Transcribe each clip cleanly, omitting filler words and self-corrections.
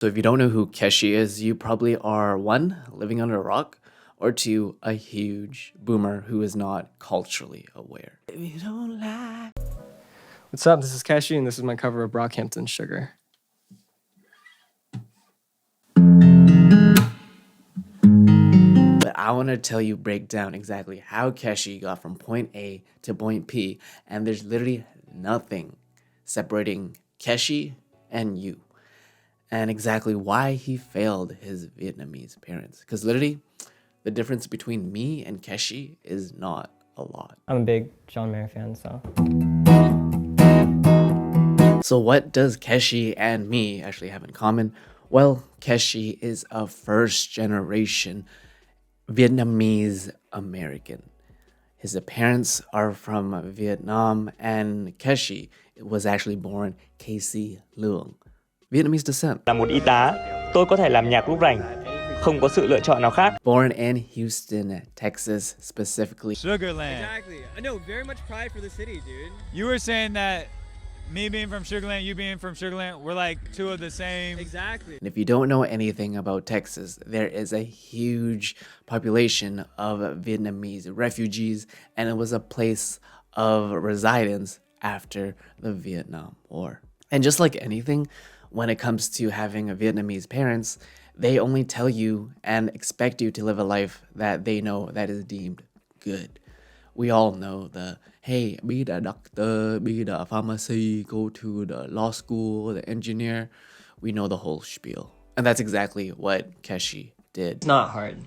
So if you don't know who Keshi is, you probably are one, living under a rock, or two, a huge boomer who is not culturally aware. If you don't lie. What's up? This is Keshi, and this is my cover of Brockhampton Sugar. But I want to break down exactly how Keshi got from point A to point P, and there's literally nothing separating Keshi and you, and exactly why he failed his Vietnamese parents. Because literally, the difference between me and Keshi is not a lot. I'm a big John Mayer fan, so. So what does Keshi and me actually have in common? Well, Keshi is a first-generation Vietnamese American. His parents are from Vietnam, and Keshi was actually born Casey Luong, Vietnamese descent. Là một y tá, tôi có thể làm nhạc lúc rảnh, không có sự lựa chọn nào khác. Born in Houston, Texas, specifically. Sugarland. Exactly. I know, very much pride for the city, dude. You were saying that me being from Sugarland, you being from Sugarland, we're like two of the same. Exactly. And if you don't know anything about Texas, there is a huge population of Vietnamese refugees, and it was a place of residence after the Vietnam War. And just like anything, when it comes to having Vietnamese parents, they only tell you and expect you to live a life that they know that is deemed good. We all know the, hey, be the doctor, be the pharmacy, go to the law school, the engineer. We know the whole spiel. And that's exactly what Keshi did. It's not hard.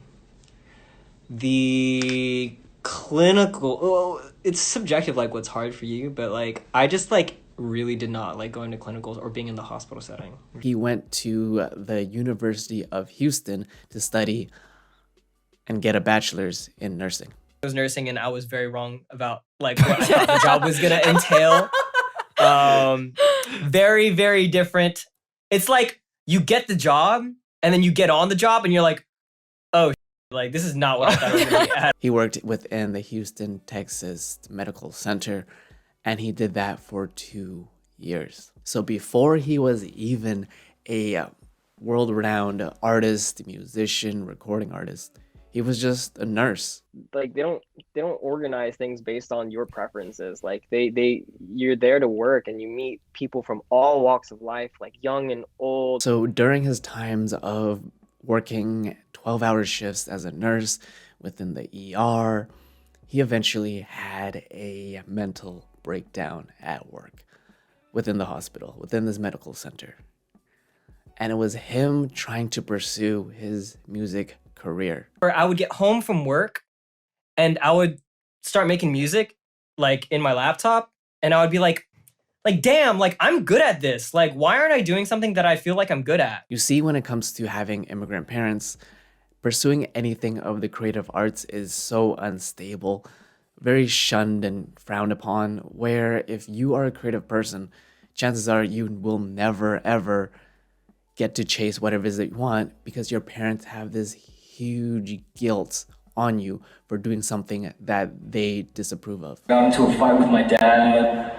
The clinical, well, it's subjective, like what's hard for you, but like, I just like really did not like going to clinicals or being in the hospital setting. He went to the University of Houston to study and get a bachelor's in nursing. I was nursing and I was very wrong about like what I thought the job was gonna entail. Very, very different. It's like you get the job and then you get on the job and you're like, oh, like this is not what I thought it was gonna be at. He worked within the Houston, Texas Medical Center, and he did that for 2 years. So before he was even a world-renowned artist, musician, recording artist, he was just a nurse. Like they don't organize things based on your preferences. Like you're there to work and you meet people from all walks of life, like young and old. So during his times of working 12-hour shifts as a nurse within the ER, he eventually had a mental breakdown at work within the hospital, within this medical center. And it was him trying to pursue his music career. I would get home from work and I would start making music like in my laptop and I would be like damn, like I'm good at this. Like why aren't I doing something that I feel like I'm good at? You see, when it comes to having immigrant parents, pursuing anything of the creative arts is so unstable, very shunned and frowned upon, where if you are a creative person, chances are you will never ever get to chase whatever it is that you want because your parents have this huge guilt on you for doing something that they disapprove of. Got into a fight with my dad.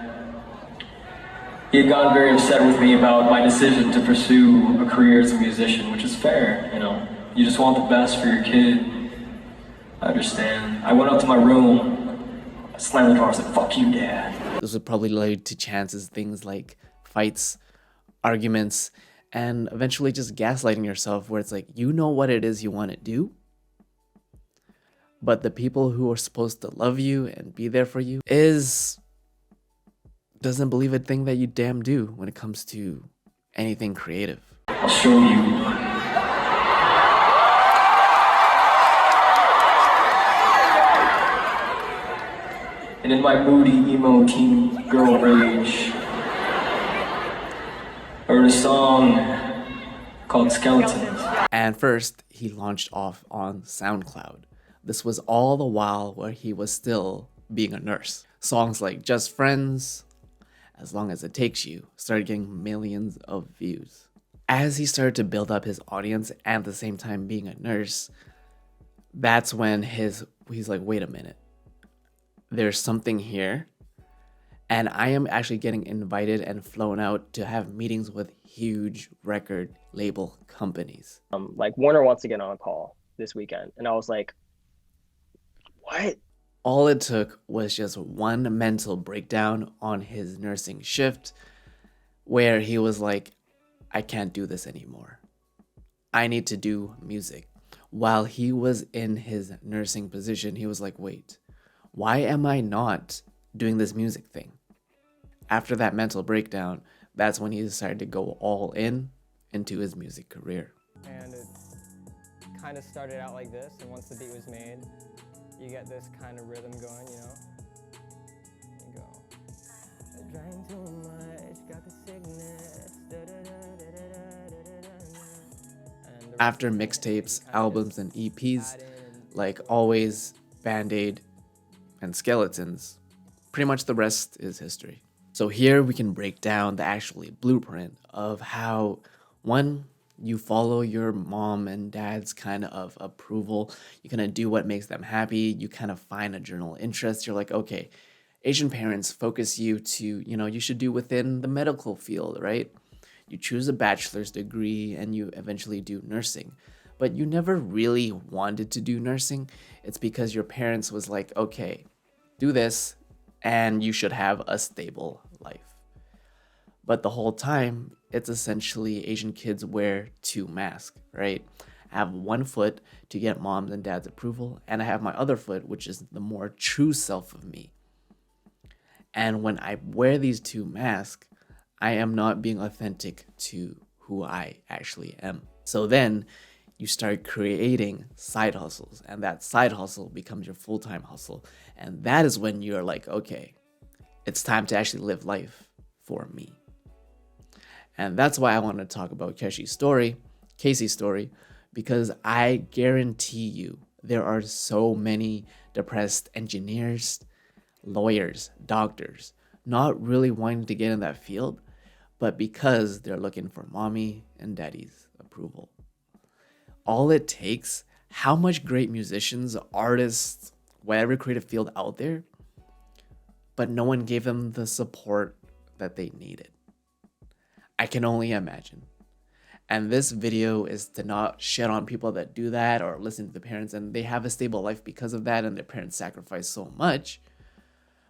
He had gotten very upset with me about my decision to pursue a career as a musician, which is fair, you know. You just want the best for your kid. I understand. I went up to my room, I slammed the door, I said, "Fuck you, Dad." This would probably lead to chances, things like fights, arguments, and eventually just gaslighting yourself where it's like, you know what it is you want to do, but the people who are supposed to love you and be there for you doesn't believe a thing that you damn do when it comes to anything creative. I'll show you. And in my moody, emo, teen girl rage, I wrote a song called Skeletons. And first, he launched off on SoundCloud. This was all the while where he was still being a nurse. Songs like Just Friends, As Long As It Takes You started getting millions of views. As he started to build up his audience and at the same time being a nurse, that's when he's like, wait a minute. There's something here, And I am actually getting invited and flown out to have meetings with huge record label companies. Like Warner wants to get on a call this weekend. And I was like, what? All it took was just one mental breakdown on his nursing shift where he was like, I can't do this anymore. I need to do music. While he was in his nursing position, he was like, wait, why am I not doing this music thing? After that mental breakdown, that's when he decided to go all in into his music career. And it kind of started out like this. And once the beat was made, you get this kind of rhythm going, you know? You go, I drank too much, got the sickness. After mixtapes, albums, and EPs, like Always, Band-Aid, and Skeletons, pretty much the rest is history. So here we can break down the actual blueprint of how, one, you follow your mom and dad's kind of approval. You kind of do what makes them happy. You kind of find a general interest. You're like, okay, Asian parents focus you to, you should do within the medical field, right? You choose a bachelor's degree and you eventually do nursing. But you never really wanted to do nursing. It's because your parents was like, okay, do this and you should have a stable life. But the whole time, it's essentially Asian kids wear two masks, right? I have one foot to get mom's and dad's approval, and I have my other foot, which is the more true self of me. And when I wear these two masks, I am not being authentic to who I actually am. So then you start creating side hustles, and that side hustle becomes your full-time hustle. And that is when you're like, okay, it's time to actually live life for me. And that's why I want to talk about Keshi's story, Casey's story, because I guarantee you there are so many depressed engineers, lawyers, doctors, not really wanting to get in that field, but because they're looking for mommy and daddy's approval. All it takes, how much great musicians, artists, whatever creative field out there, but no one gave them the support that they needed. I can only imagine. And this video is to not shit on people that do that or listen to the parents and they have a stable life because of that and their parents sacrifice so much.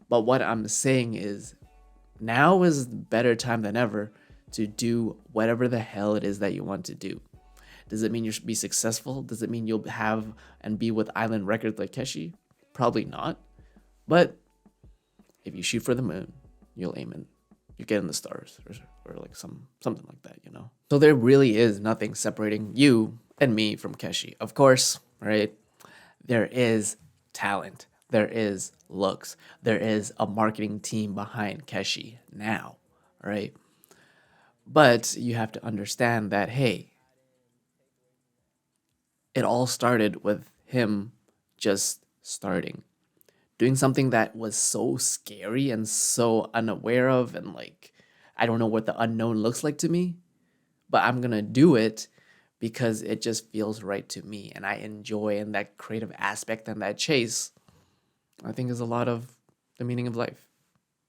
But what I'm saying is now is a better time than ever to do whatever the hell it is that you want to do. Does it mean you should be successful? Does it mean you'll have and be with Island Records like Keshi? Probably not. But if you shoot for the moon, you'll aim in. You get in the stars or like something like that, So there really is nothing separating you and me from Keshi. Of course, right? There is talent. There is looks. There is a marketing team behind Keshi now, right? But you have to understand that, hey, it all started with him just starting. Doing something that was so scary and so unaware of and like, I don't know what the unknown looks like to me, but I'm going to do it because it just feels right to me and I enjoy and that creative aspect and that chase, I think is a lot of the meaning of life.